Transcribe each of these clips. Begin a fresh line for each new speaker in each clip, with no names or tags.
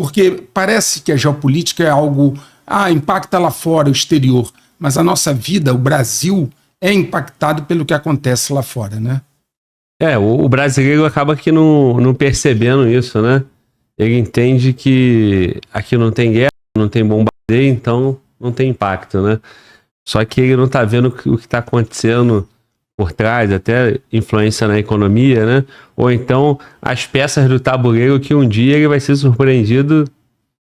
Porque parece que a geopolítica é algo, impacta lá fora, o exterior, mas a nossa vida, o Brasil, é impactado pelo que acontece lá fora, né?
O brasileiro acaba que não percebendo isso, né? Ele entende que aqui não tem guerra, não tem bombardeio, então não tem impacto, né? Só que ele não tá vendo o que está acontecendo por trás, até influência na economia, né? Ou então as peças do tabuleiro que um dia ele vai ser surpreendido,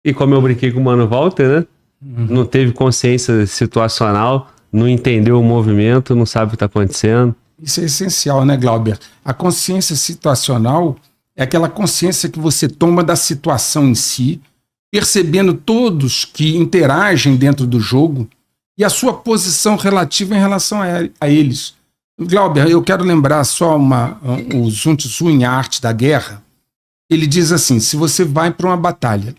e como eu brinquei com o Mano Walter, né? Não teve consciência situacional, não entendeu o movimento, não sabe o que está acontecendo.
Isso é essencial, né, Glauber? A consciência situacional é aquela consciência que você toma da situação em si, percebendo todos que interagem dentro do jogo e a sua posição relativa em relação a eles. Glauber, eu quero lembrar só o Sun Tzu em A Arte da Guerra. Ele diz assim, se você vai para uma batalha,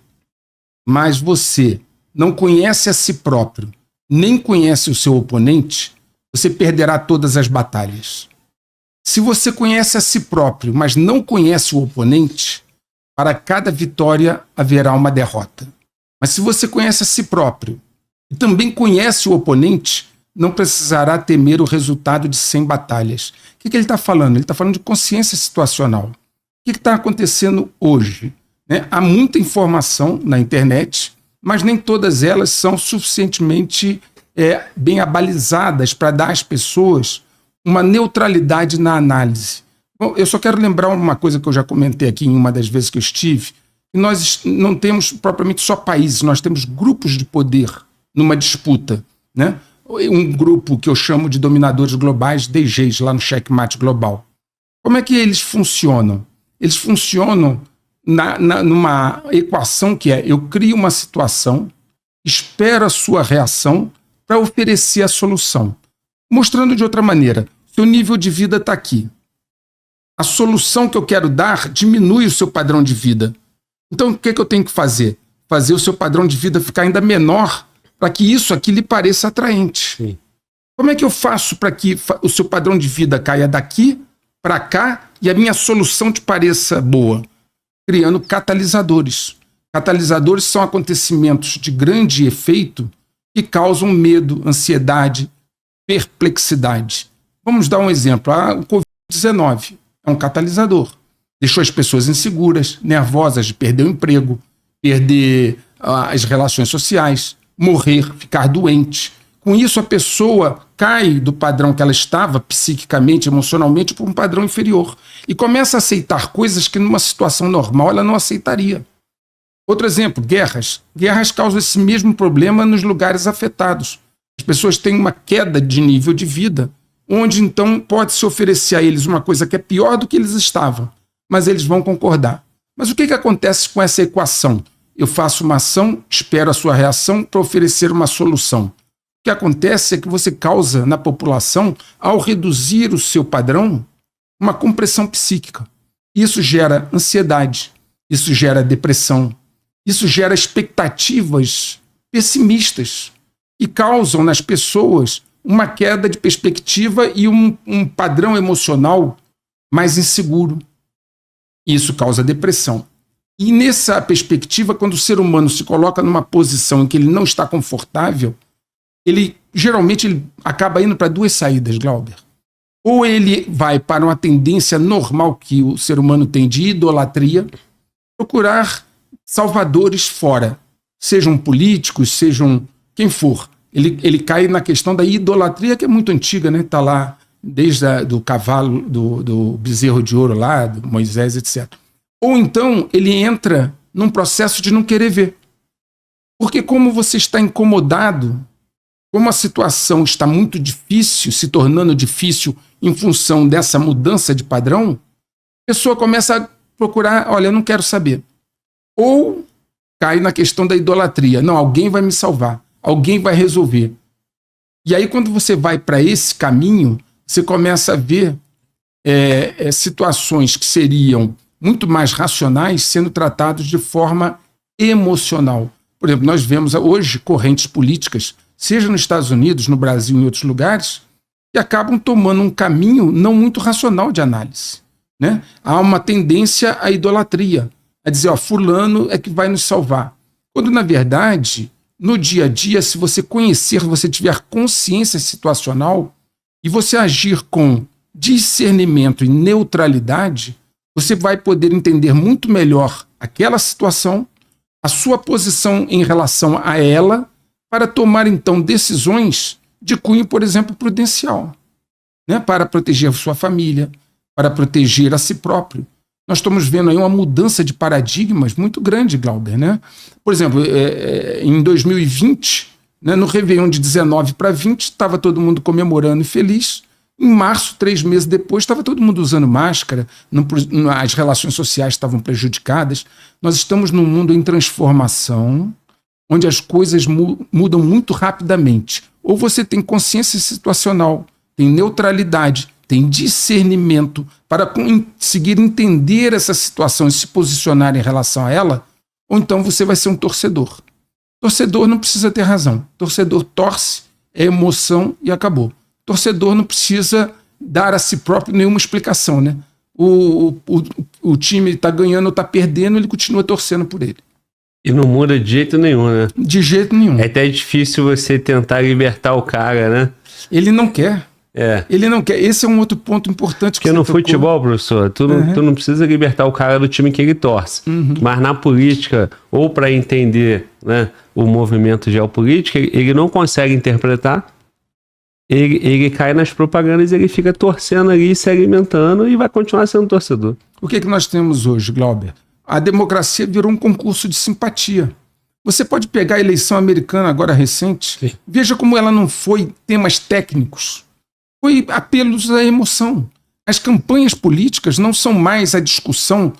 mas você não conhece a si próprio, nem conhece o seu oponente, você perderá todas as batalhas. Se você conhece a si próprio, mas não conhece o oponente, para cada vitória haverá uma derrota. Mas se você conhece a si próprio e também conhece o oponente, não precisará temer o resultado de 100 batalhas. O que ele está falando? Ele está falando de consciência situacional. O que está acontecendo hoje? Né? Há muita informação na internet, mas nem todas elas são suficientemente bem abalizadas para dar às pessoas uma neutralidade na análise. Bom, eu só quero lembrar uma coisa que eu já comentei aqui em uma das vezes que eu estive, que nós não temos propriamente só países, nós temos grupos de poder numa disputa, né? Um grupo que eu chamo de dominadores globais, DGs, lá no Checkmate Global. Como é que eles funcionam? Eles funcionam numa equação que eu crio uma situação, espero a sua reação para oferecer a solução. Mostrando de outra maneira, seu nível de vida está aqui. A solução que eu quero dar diminui o seu padrão de vida. Então, o que eu tenho que fazer? Fazer o seu padrão de vida ficar ainda menor para que isso aqui lhe pareça atraente.
Sim.
Como é que eu faço para que o seu padrão de vida caia daqui para cá e a minha solução te pareça boa? Criando catalisadores. Catalisadores são acontecimentos de grande efeito que causam medo, ansiedade, perplexidade. Vamos dar um exemplo. O Covid-19 é um catalisador. Deixou as pessoas inseguras, nervosas de perder o emprego, perder as relações sociais, morrer, ficar doente. Com isso, a pessoa cai do padrão que ela estava, psiquicamente, emocionalmente, para um padrão inferior. E começa a aceitar coisas que numa situação normal ela não aceitaria. Outro exemplo, guerras. Guerras causam esse mesmo problema nos lugares afetados. As pessoas têm uma queda de nível de vida, onde então pode-se oferecer a eles uma coisa que é pior do que eles estavam, mas eles vão concordar. Mas o que acontece com essa equação? Eu faço uma ação, espero a sua reação para oferecer uma solução. O que acontece é que você causa na população, ao reduzir o seu padrão, uma compressão psíquica. Isso gera ansiedade, isso gera depressão, isso gera expectativas pessimistas e causam nas pessoas uma queda de perspectiva e um padrão emocional mais inseguro. Isso causa depressão. E nessa perspectiva, quando o ser humano se coloca numa posição em que ele não está confortável, geralmente ele acaba indo para duas saídas, Glauber. Ou ele vai para uma tendência normal que o ser humano tem de idolatria, procurar salvadores fora, sejam políticos, sejam quem for. Ele cai na questão da idolatria, que é muito antiga, né? Está lá desde do cavalo, do bezerro de ouro lá, do Moisés, etc. Ou então ele entra num processo de não querer ver. Porque como você está incomodado, como a situação está muito difícil, se tornando difícil em função dessa mudança de padrão, a pessoa começa a procurar, olha, eu não quero saber. Ou cai na questão da idolatria. Não, alguém vai me salvar, alguém vai resolver. E aí quando você vai para esse caminho, você começa a ver situações que seriam muito mais racionais sendo tratados de forma emocional. Por exemplo, nós vemos hoje correntes políticas, seja nos Estados Unidos, no Brasil e em outros lugares, que acabam tomando um caminho não muito racional de análise, né? Há uma tendência à idolatria, a dizer, ó, fulano é que vai nos salvar. Quando, na verdade, no dia a dia, se você conhecer, você tiver consciência situacional e você agir com discernimento e neutralidade, você vai poder entender muito melhor aquela situação, a sua posição em relação a ela, para tomar, então, decisões de cunho, por exemplo, prudencial, né? Para proteger sua família, para proteger a si próprio. Nós estamos vendo aí uma mudança de paradigmas muito grande, Glauber, né? Por exemplo, em 2020, né, no Réveillon de 19 para 20, estava todo mundo comemorando e feliz. Em março, 3 meses depois, estava todo mundo usando máscara, as relações sociais estavam prejudicadas. Nós estamos num mundo em transformação, onde as coisas mudam muito rapidamente. Ou você tem consciência situacional, tem neutralidade, tem discernimento para conseguir entender essa situação e se posicionar em relação a ela, ou então você vai ser um torcedor. Torcedor não precisa ter razão. Torcedor torce, é emoção e acabou. Torcedor não precisa dar a si próprio nenhuma explicação, né? O time está ganhando ou está perdendo, ele continua torcendo por ele.
E não muda de jeito nenhum, né?
De jeito nenhum.
É até difícil você tentar libertar o cara, né?
Ele não quer.
É.
Ele não quer. Esse é um outro ponto importante.
Porque no futebol, professor, tu não precisa libertar o cara do time que ele torce. Mas na política, ou para entender, né, o movimento geopolítico, ele não consegue interpretar. Ele cai nas propagandas e ele fica torcendo ali, se alimentando e vai continuar sendo torcedor.
O que nós temos hoje, Glauber? A democracia virou um concurso de simpatia. Você pode pegar a eleição americana agora recente, sim. Veja como ela não foi temas técnicos, foi apelos à emoção. As campanhas políticas não são mais a discussão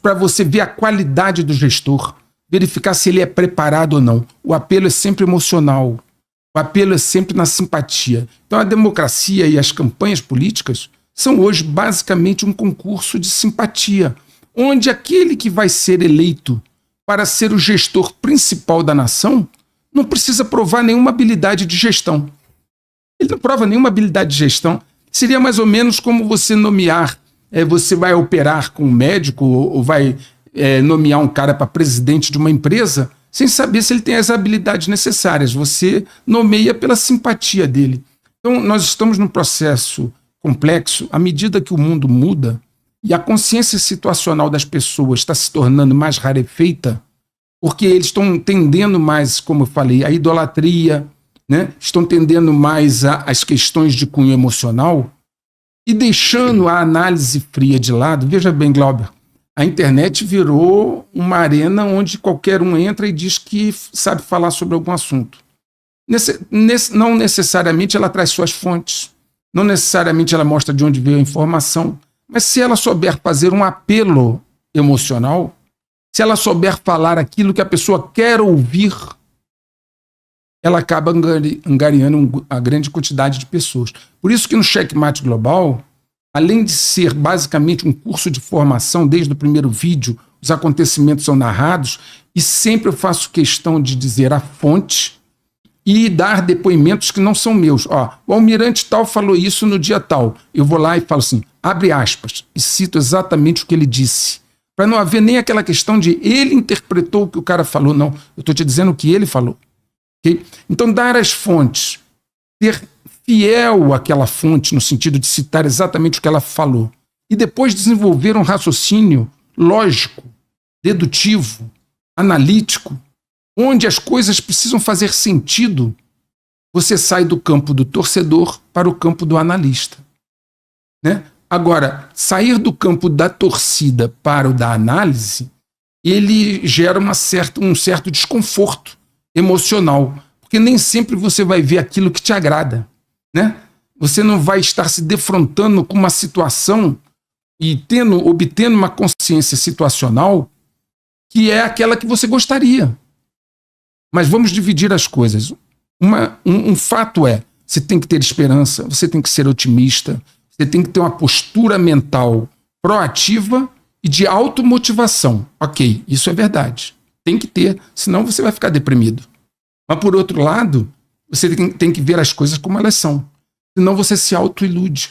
para você ver a qualidade do gestor, verificar se ele é preparado ou não. O apelo é sempre emocional. O apelo é sempre na simpatia. Então a democracia e as campanhas políticas são hoje basicamente um concurso de simpatia, onde aquele que vai ser eleito para ser o gestor principal da nação não precisa provar nenhuma habilidade de gestão. Ele não prova nenhuma habilidade de gestão. Seria mais ou menos como você nomear, você vai operar com um médico ou vai nomear um cara para presidente de uma empresa sem saber se ele tem as habilidades necessárias. Você nomeia pela simpatia dele. Então, nós estamos num processo complexo. À medida que o mundo muda e a consciência situacional das pessoas está se tornando mais rarefeita, porque eles estão tendendo mais, como eu falei, à idolatria, né? Estão tendendo mais às questões de cunho emocional e deixando a análise fria de lado. Veja bem, Glauber, a internet virou uma arena onde qualquer um entra e diz que sabe falar sobre algum assunto. Não necessariamente ela traz suas fontes, não necessariamente ela mostra de onde veio a informação, mas se ela souber fazer um apelo emocional, se ela souber falar aquilo que a pessoa quer ouvir, ela acaba angariando a grande quantidade de pessoas. Por isso que no Checkmate Global, além de ser basicamente um curso de formação, desde o primeiro vídeo, os acontecimentos são narrados, e sempre eu faço questão de dizer a fonte e dar depoimentos que não são meus. O almirante tal falou isso no dia tal. Eu vou lá e falo assim, abre aspas, e cito exatamente o que ele disse. Para não haver nem aquela questão de ele interpretou o que o cara falou. Não, eu estou te dizendo o que ele falou. Okay? Então, dar as fontes, ter fiel àquela fonte, no sentido de citar exatamente o que ela falou, e depois desenvolver um raciocínio lógico, dedutivo, analítico, onde as coisas precisam fazer sentido, você sai do campo do torcedor para o campo do analista. Né? Agora, sair do campo da torcida para o da análise, ele gera um certo desconforto emocional, porque nem sempre você vai ver aquilo que te agrada. Né? Você não vai estar se defrontando com uma situação e obtendo uma consciência situacional que é aquela que você gostaria. Mas vamos dividir as coisas. Um fato é, você tem que ter esperança, você tem que ser otimista, você tem que ter uma postura mental proativa e de automotivação. Ok, isso é verdade. Tem que ter, senão você vai ficar deprimido. Mas, por outro lado, você tem que ver as coisas como elas são. Senão você se autoilude.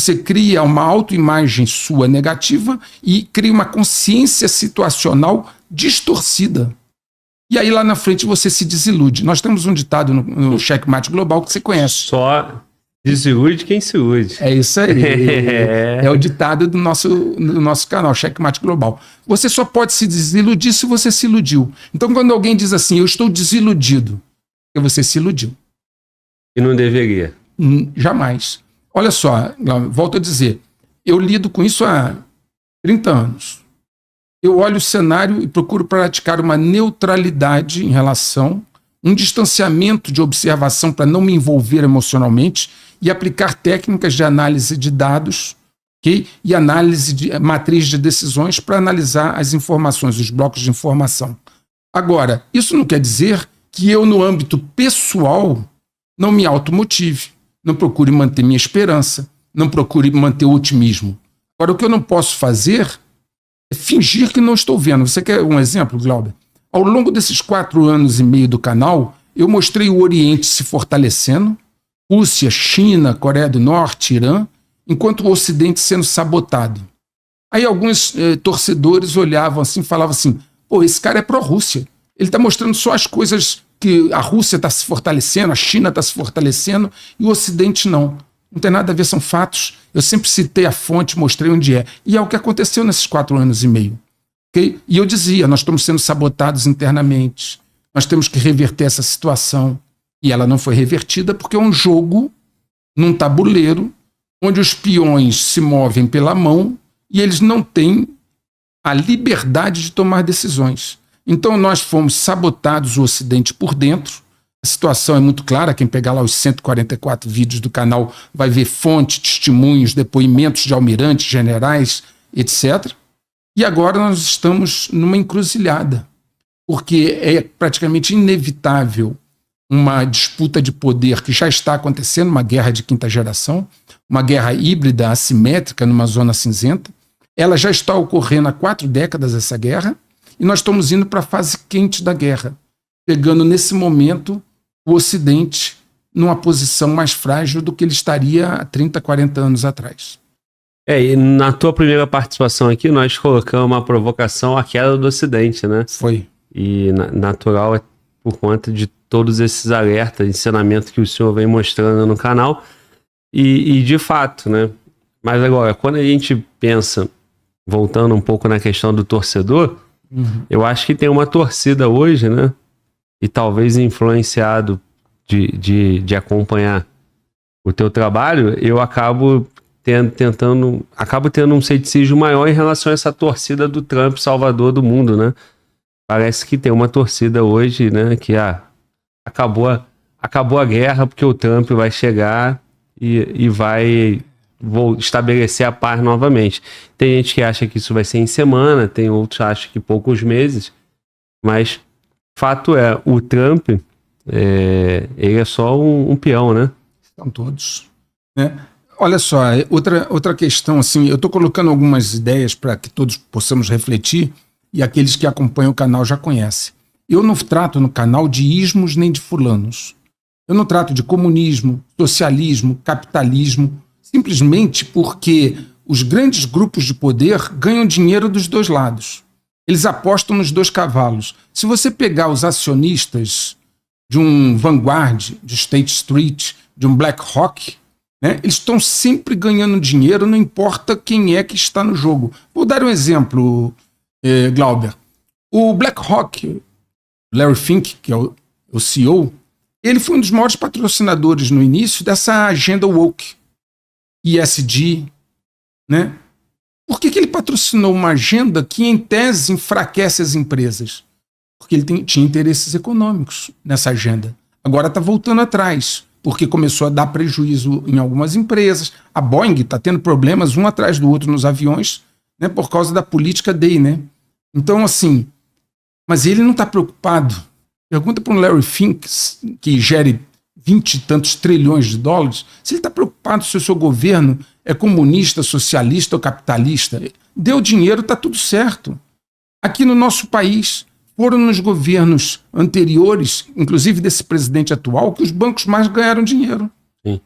Você cria uma autoimagem sua negativa e cria uma consciência situacional distorcida. E aí lá na frente você se desilude. Nós temos um ditado no Checkmate Global que você conhece.
Só desilude quem se ilude.
É isso aí. É o ditado do nosso canal, Checkmate Global. Você só pode se desiludir se você se iludiu. Então quando alguém diz assim, eu estou desiludido, porque você se iludiu.
E não deveria.
Jamais. Olha só, volto a dizer, eu lido com isso há 30 anos. Eu olho o cenário e procuro praticar uma neutralidade em relação, um distanciamento de observação para não me envolver emocionalmente e aplicar técnicas de análise de dados, okay? E análise de matriz de decisões para analisar as informações, os blocos de informação. Agora, isso não quer dizer que eu, no âmbito pessoal, não me automotive, não procure manter minha esperança, não procure manter o otimismo. Agora, o que eu não posso fazer é fingir que não estou vendo. Você quer um exemplo, Glauber? Ao longo desses 4 anos e meio do canal, eu mostrei o Oriente se fortalecendo, Rússia, China, Coreia do Norte, Irã, enquanto o Ocidente sendo sabotado. Aí alguns torcedores olhavam assim e falavam assim, pô, esse cara é pró-Rússia. Ele está mostrando só as coisas que a Rússia está se fortalecendo, a China está se fortalecendo e o Ocidente não. Não tem nada a ver, são fatos. Eu sempre citei a fonte, mostrei onde é. E é o que aconteceu nesses 4 anos e meio. Okay? E eu dizia, nós estamos sendo sabotados internamente. Nós temos que reverter essa situação. E ela não foi revertida porque é um jogo num tabuleiro onde os peões se movem pela mão e eles não têm a liberdade de tomar decisões. Então nós fomos sabotados, o Ocidente, por dentro. A situação é muito clara, quem pegar lá os 144 vídeos do canal vai ver fontes, testemunhos, depoimentos de almirantes, generais, etc. E agora nós estamos numa encruzilhada, porque é praticamente inevitável uma disputa de poder que já está acontecendo, uma guerra de 5ª geração, uma guerra híbrida, assimétrica, numa zona cinzenta. Ela já está ocorrendo há 4 décadas, essa guerra, e nós estamos indo para a fase quente da guerra, pegando nesse momento o Ocidente numa posição mais frágil do que ele estaria há 30, 40 anos atrás.
E na tua primeira participação aqui, nós colocamos uma provocação à queda do Ocidente, né?
Foi.
E natural é por conta de todos esses alertas, ensinamentos que o senhor vem mostrando no canal. E de fato, né? Mas agora, quando a gente pensa, voltando um pouco na questão do torcedor, eu acho que tem uma torcida hoje, né? E talvez influenciado de acompanhar o teu trabalho, eu acabo tendo um ceticismo maior em relação a essa torcida do Trump salvador do mundo, né? Parece que tem uma torcida hoje, né? Que acabou a guerra porque o Trump vai chegar e vai estabelecer a paz novamente. Tem gente que acha que isso vai ser em semana, tem outros que acham que poucos meses, mas fato é, o Trump, ele é só um peão, né?
Estão todos. Né? Olha só, outra questão, assim, eu estou colocando algumas ideias para que todos possamos refletir, e aqueles que acompanham o canal já conhecem. Eu não trato no canal de ismos nem de fulanos. Eu não trato de comunismo, socialismo, capitalismo, simplesmente porque os grandes grupos de poder ganham dinheiro dos dois lados. Eles apostam nos 2 cavalos. Se você pegar os acionistas de um Vanguard, de State Street, de um BlackRock, né, eles estão sempre ganhando dinheiro, não importa quem é que está no jogo. Vou dar um exemplo, Glauber. O BlackRock, Larry Fink, que é o CEO, ele foi um dos maiores patrocinadores no início dessa agenda woke, ESG, né? Por que ele patrocinou uma agenda que, em tese, enfraquece as empresas? Porque ele tinha interesses econômicos nessa agenda. Agora está voltando atrás, porque começou a dar prejuízo em algumas empresas. A Boeing está tendo problemas um atrás do outro nos aviões, né, por causa da política dele, né? Então, assim, mas ele não está preocupado. Pergunta para um Larry Fink, que gere 20 e tantos trilhões de dólares, se ele está preocupado se o seu governo é comunista, socialista ou capitalista. Deu dinheiro, está tudo certo. Aqui no nosso país, foram nos governos anteriores, inclusive desse presidente atual, que os bancos mais ganharam dinheiro.
Sim.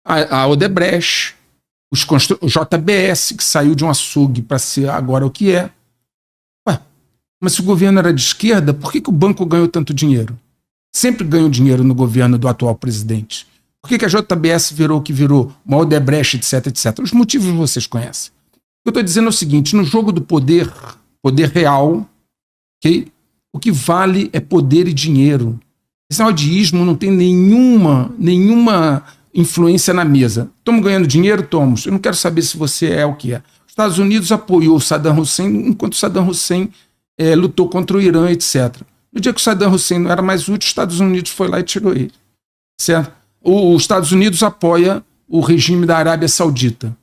A Odebrecht, O JBS, que saiu de um açougue para ser agora o que é. Ué, mas se o governo era de esquerda, por que o banco ganhou tanto dinheiro? Sempre ganhou dinheiro no governo do atual presidente. Por que a JBS virou o que virou? Uma Odebrecht, etc, etc. Os motivos vocês conhecem. O que eu estou dizendo é o seguinte, no jogo do poder real, okay, o que vale é poder e dinheiro. Esse ismo não tem nenhuma influência na mesa. Estamos ganhando dinheiro? Estamos. Eu não quero saber se você é o que é. Os Estados Unidos apoiou Saddam Hussein enquanto Saddam Hussein lutou contra o Irã, etc. No dia que o Saddam Hussein não era mais útil, os Estados Unidos foi lá e tirou ele. Certo? Os Estados Unidos apoia o regime da Arábia Saudita,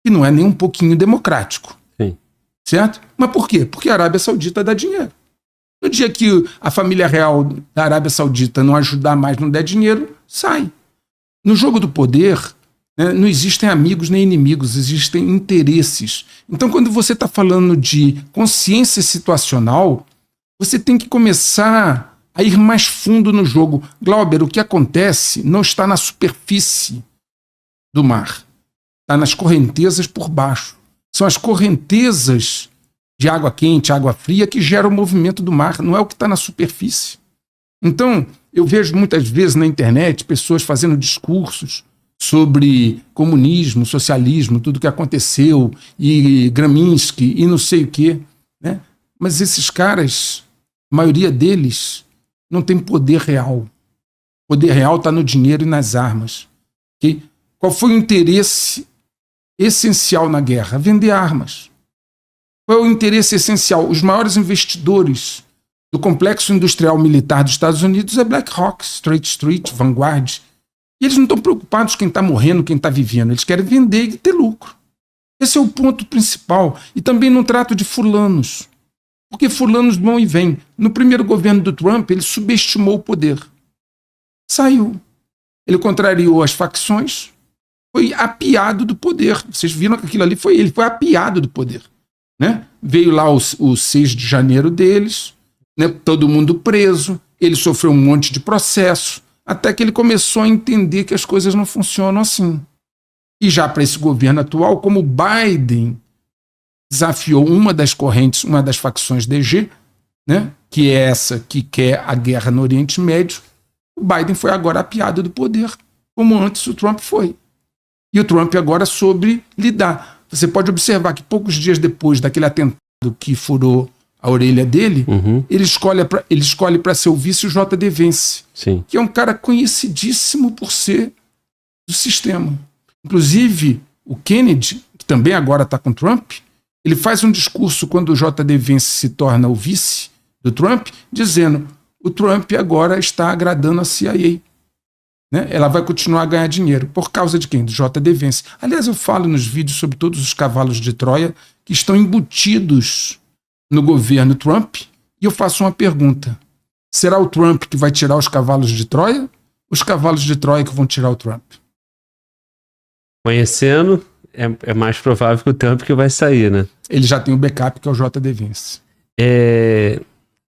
que não é nem um pouquinho democrático.
Sim.
Certo? Mas por quê? Porque a Arábia Saudita dá dinheiro. No dia que a família real da Arábia Saudita não ajudar mais, não der dinheiro, sai. No jogo do poder, né, não existem amigos nem inimigos, existem interesses. Então, quando você está falando de consciência situacional, você tem que começar a ir mais fundo no jogo. Glauber, o que acontece não está na superfície do mar, está nas correntezas por baixo. São as correntezas de água quente, água fria, que geram o movimento do mar, não é o que está na superfície. Então, eu vejo muitas vezes na internet pessoas fazendo discursos sobre comunismo, socialismo, tudo que aconteceu, e Gramsci, e não sei o quê, né? Mas esses caras, a maioria deles, não tem poder real. O poder real está no dinheiro e nas armas. Okay? Qual foi o interesse essencial na guerra? Vender armas. Qual é o interesse essencial? Os maiores investidores do complexo industrial militar dos Estados Unidos é BlackRock, State Street, Vanguard. E eles não estão preocupados quem está morrendo, quem está vivendo. Eles querem vender e ter lucro. Esse é o ponto principal. E também não trato de fulanos. Porque fulanos vão e vêm. No primeiro governo do Trump, ele subestimou o poder. Saiu. Ele contrariou as facções, foi apiado do poder. Vocês viram que aquilo ali foi ele, foi apiado do poder. Né? Veio lá o 6 de janeiro deles, né? Todo mundo preso, ele sofreu um monte de processo, até que ele começou a entender que as coisas não funcionam assim. E já para esse governo atual, como Biden desafiou uma das correntes, uma das facções DG, né? Que é essa que quer a guerra no Oriente Médio, o Biden foi agora apiado do poder, como antes o Trump foi. E o Trump agora soube lidar. Você pode observar que poucos dias depois daquele atentado que furou a orelha dele, ele escolhe para ser o vice o J.D. Vance,
Sim.
que é um cara conhecidíssimo por ser do sistema. Inclusive, o Kennedy, que também agora está com Trump, ele faz um discurso quando o J.D. Vance se torna o vice do Trump, dizendo: o Trump agora está agradando a CIA. Né? Ela vai continuar a ganhar dinheiro. Por causa de quem? Do J.D. Vance. Aliás, eu falo nos vídeos sobre todos os cavalos de Troia que estão embutidos no governo Trump, e eu faço uma pergunta: será o Trump que vai tirar os cavalos de Troia? Ou os cavalos de Troia que vão tirar o Trump?
Conhecendo, é mais provável que o Trump que vai sair, né?
Ele já tem o backup, que é o J.D. Vance.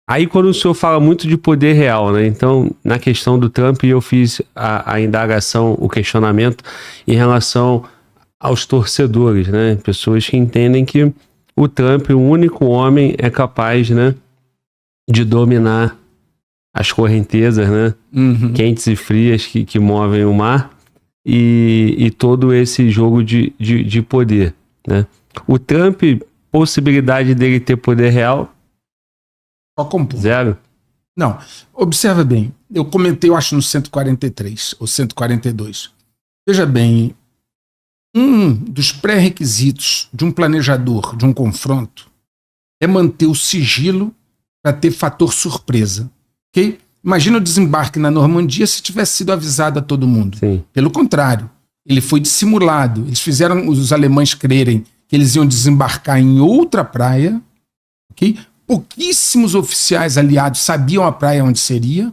Aí quando o senhor fala muito de poder real, né? Então, na questão do Trump, eu fiz a indagação, o questionamento em relação aos torcedores, né? Pessoas que entendem que o Trump, o único homem, é capaz, né, de dominar as correntezas, né? Quentes e frias que movem o mar e todo esse jogo de poder, né? O Trump, possibilidade dele ter poder real,
Só compor.
zero.
Não, observa bem. Eu comentei, eu acho, no 143 ou 142. Veja bem, um dos pré-requisitos de um planejador, de um confronto, é manter o sigilo para ter fator surpresa. Okay? Imagina o desembarque na Normandia se tivesse sido avisado a todo mundo.
Sim.
Pelo contrário, ele foi dissimulado. Eles fizeram os alemães crerem que eles iam desembarcar em outra praia. Ok? Pouquíssimos oficiais aliados sabiam a praia onde seria.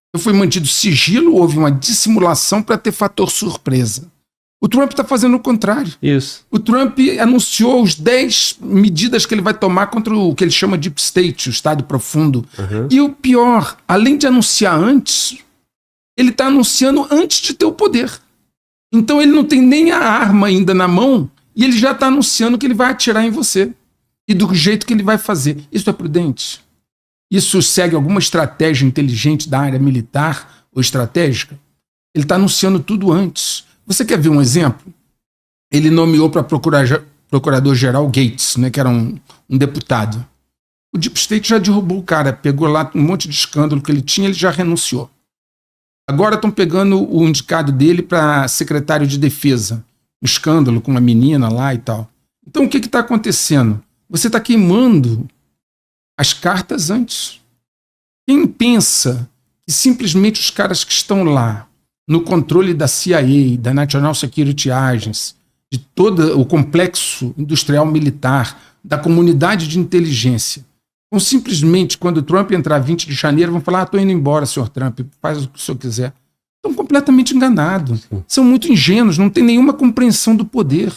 Então foi mantido sigilo, houve uma dissimulação para ter fator surpresa. O Trump está fazendo o contrário.
Isso.
O Trump anunciou os 10 medidas que ele vai tomar contra o que ele chama de Deep State, o Estado Profundo. E o pior, além de anunciar antes, ele está anunciando antes de ter o poder. Então ele não tem nem a arma ainda na mão e ele já está anunciando que ele vai atirar em você. E do jeito que ele vai fazer. Isso é prudente? Isso segue alguma estratégia inteligente da área militar ou estratégica? Ele está anunciando tudo antes. Você quer ver um exemplo? Ele nomeou para procurador-geral Gates, né, que era um deputado. O Deep State já derrubou o cara, pegou lá um monte de escândalo que ele tinha, ele já renunciou. Agora estão pegando o indicado dele para secretário de defesa. Um escândalo com uma menina lá e tal. Então o que está acontecendo? Você está queimando as cartas antes. Quem pensa que simplesmente os caras que estão lá no controle da CIA, da National Security Agency, de todo o complexo industrial militar, da comunidade de inteligência, vão simplesmente, quando o Trump entrar 20 de janeiro, vão falar: estou indo embora, senhor Trump, faz o que o senhor quiser. Estão completamente enganados. São muito ingênuos, não têm nenhuma compreensão do poder.